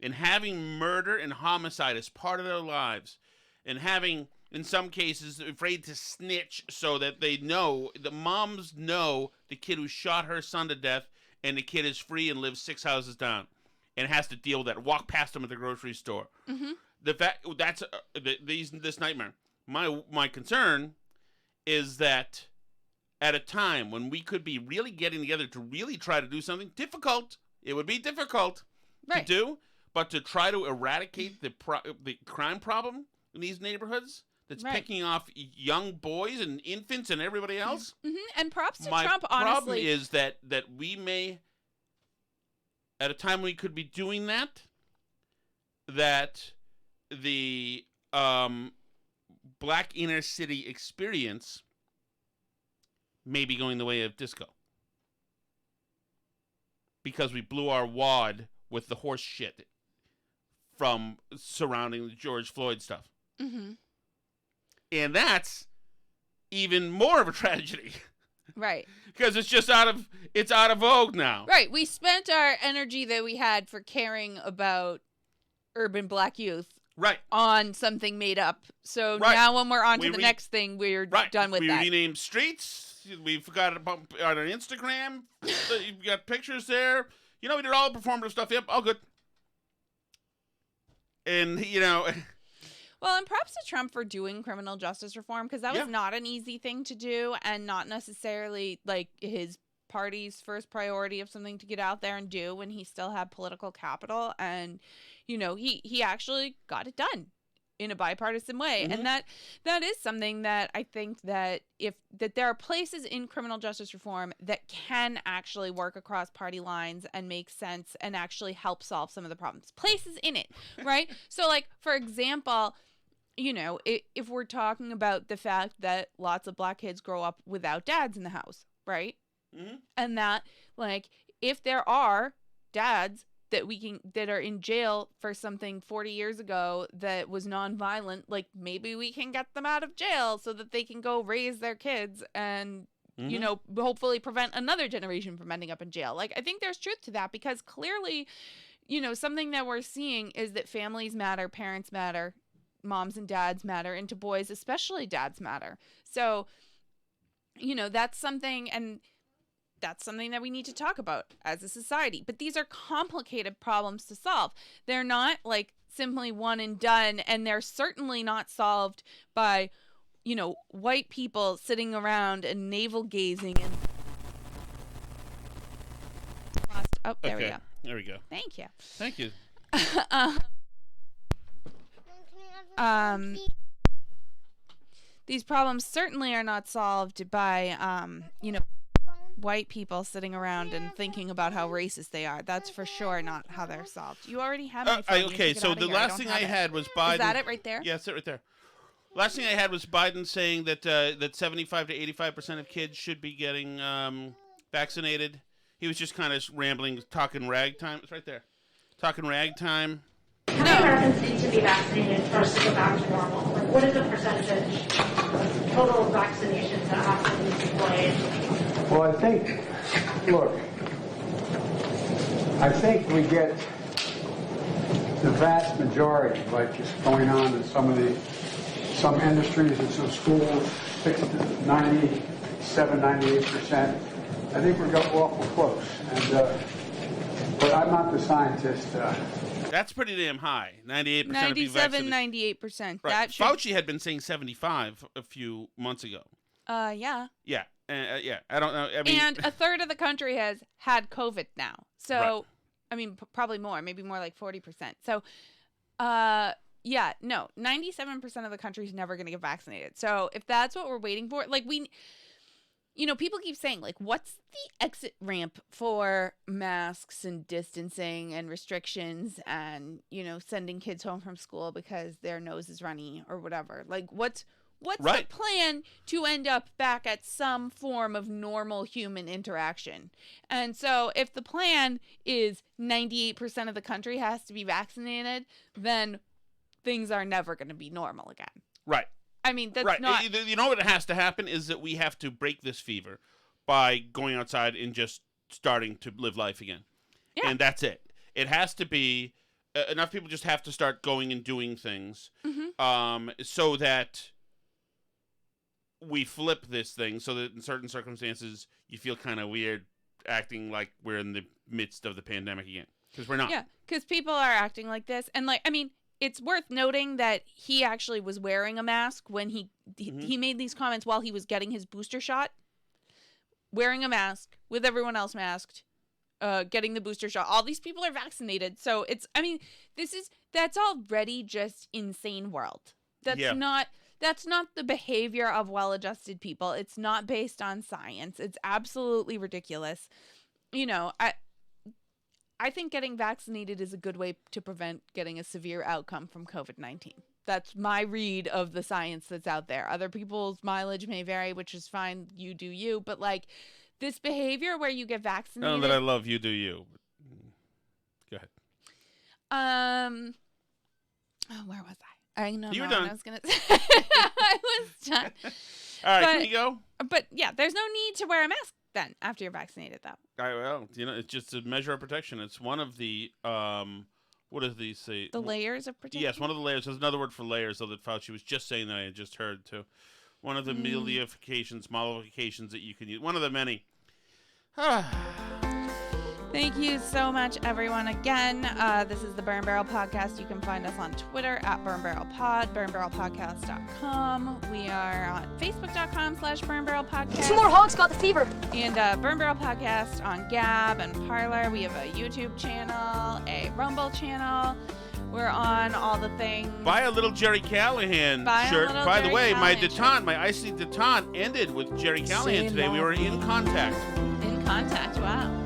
Speaker 4: and having murder and homicide as part of their lives and having, in some cases, afraid to snitch so that they know, the moms know the kid who shot her son to death and the kid is free and lives 6 houses down and has to deal with that, walk past them at the grocery store. The fact, that's this nightmare. My concern is that at a time when we could be really getting together to really try to do something difficult, it would be difficult to do, but to try to eradicate the crime problem in these neighborhoods that's picking off young boys and infants and everybody else.
Speaker 5: And props to
Speaker 4: My
Speaker 5: Trump, honestly.
Speaker 4: My problem is that we may, at a time we could be doing that the black inner city experience may be going the way of disco. Because we blew our wad with the horse shit from surrounding the George Floyd stuff. And that's even more of a tragedy.
Speaker 5: Right.
Speaker 4: Because it's just out of vogue now.
Speaker 5: Right. We spent our energy that we had for caring about urban black youth on something made up. So now when we're on to the next thing, we're done with that.
Speaker 4: We renamed streets. We forgot about on our Instagram. You've got pictures there. We did all the performative stuff. Yep, all good. And,
Speaker 5: Well, and props to Trump for doing criminal justice reform, because that was not an easy thing to do and not necessarily like his party's first priority of something to get out there and do when he still had political capital. And, he actually got it done in a bipartisan way. And that is something that I think that there are places in criminal justice reform that can actually work across party lines and make sense and actually help solve some of the problems. Places in it, right? So like, for example, if we're talking about the fact that lots of black kids grow up without dads in the house, right? And that, like, if there are dads that are in jail for something 40 years ago that was nonviolent, like, maybe we can get them out of jail so that they can go raise their kids and, hopefully prevent another generation from ending up in jail. Like, I think there's truth to that, because clearly, something that we're seeing is that families matter, parents matter, moms and dads matter, and to boys, especially dads matter. So, that's something, and that's something that we need to talk about as a society. But these are complicated problems to solve. They're not like simply one and done, and they're certainly not solved by, white people sitting around and navel gazing and oh, there we go.
Speaker 4: There we go.
Speaker 5: Thank you.
Speaker 4: Thank you.
Speaker 5: These problems certainly are not solved by, white people sitting around and thinking about how racist they are. That's for sure not how they're solved. You already have my phone.
Speaker 4: Okay, so the last thing I had was Biden.
Speaker 5: Is that it right there?
Speaker 4: Yeah, it's it right there. Last thing I had was Biden saying that that 75 to 85% of kids should be getting vaccinated. He was just kind of rambling, talking ragtime. It's right there. Talking ragtime.
Speaker 10: How many Americans need to be vaccinated for us to go back to normal? Like, what is the percentage of total vaccinations that have to be deployed?
Speaker 11: Well, I think we get the vast majority, like is going on in some industries and some schools, 97, 98%. I think we're awful close, but I'm not the scientist.
Speaker 4: That's pretty damn high. 98%
Speaker 5: 97, 98%.
Speaker 4: Right.
Speaker 5: That should...
Speaker 4: Fauci had been saying 75 a few months ago.
Speaker 5: Yeah.
Speaker 4: Yeah. Yeah. I don't know. I mean,
Speaker 5: and a third of the country has had COVID now. So,
Speaker 4: right.
Speaker 5: I mean, probably more, maybe more like 40%. So, 97% of the country is never going to get vaccinated. So if that's what we're waiting for, like people keep saying, like, what's the exit ramp for masks and distancing and restrictions and, sending kids home from school because their nose is runny or whatever? Like, what's
Speaker 4: right.
Speaker 5: the plan to end up back at some form of normal human interaction? And so if the plan is 98% of the country has to be vaccinated, then things are never going to be normal again.
Speaker 4: Right.
Speaker 5: I mean, that's
Speaker 4: right.
Speaker 5: not...
Speaker 4: You know what has to happen is that we have to break this fever by going outside and just starting to live life again.
Speaker 5: Yeah.
Speaker 4: And that's it. It has to be... enough people just have to start going and doing things so that we flip this thing, so that in certain circumstances you feel kind of weird acting like we're in the midst of the pandemic again. Because we're not.
Speaker 5: Yeah, because people are acting like this. And, it's worth noting that he actually was wearing a mask when he made these comments while he was getting his booster shot. Wearing a mask, with everyone else masked, getting the booster shot. All these people are vaccinated. So that's already just insane world. That's not the behavior of well-adjusted people. It's not based on science. It's absolutely ridiculous. I think getting vaccinated is a good way to prevent getting a severe outcome from COVID-19. That's my read of the science that's out there. Other people's mileage may vary, which is fine. You do you. But, this behavior where you get vaccinated...
Speaker 4: I know that I love you do you. Go ahead.
Speaker 5: Where was I? I know
Speaker 4: you were
Speaker 5: what
Speaker 4: done.
Speaker 5: I was going to say. I was done.
Speaker 4: All right, can you go?
Speaker 5: But, yeah, there's no need to wear a mask then after you're vaccinated, though.
Speaker 4: Well, it's just a measure of protection. It's one of the what does these say?
Speaker 5: The layers of protection.
Speaker 4: Yes, one of the layers. There's another word for layers, though, that Fauci was just saying that I had just heard too. One of the modifications that you can use. One of the many.
Speaker 5: Thank you so much, everyone. Again, this is the Burn Barrel Podcast. You can find us on Twitter at Burn Barrel Pod, burnbarrelpodcast.com. We are on facebook.com/Burn Barrel Podcast.
Speaker 10: 2 more hogs got the fever.
Speaker 5: And Burn Barrel Podcast on Gab and Parler. We have a YouTube channel, a Rumble channel. We're on all the things.
Speaker 4: Buy a little Jerry Callahan shirt. By the way, my icy detente ended with Jerry Callahan today. We were in contact.
Speaker 5: In contact, wow.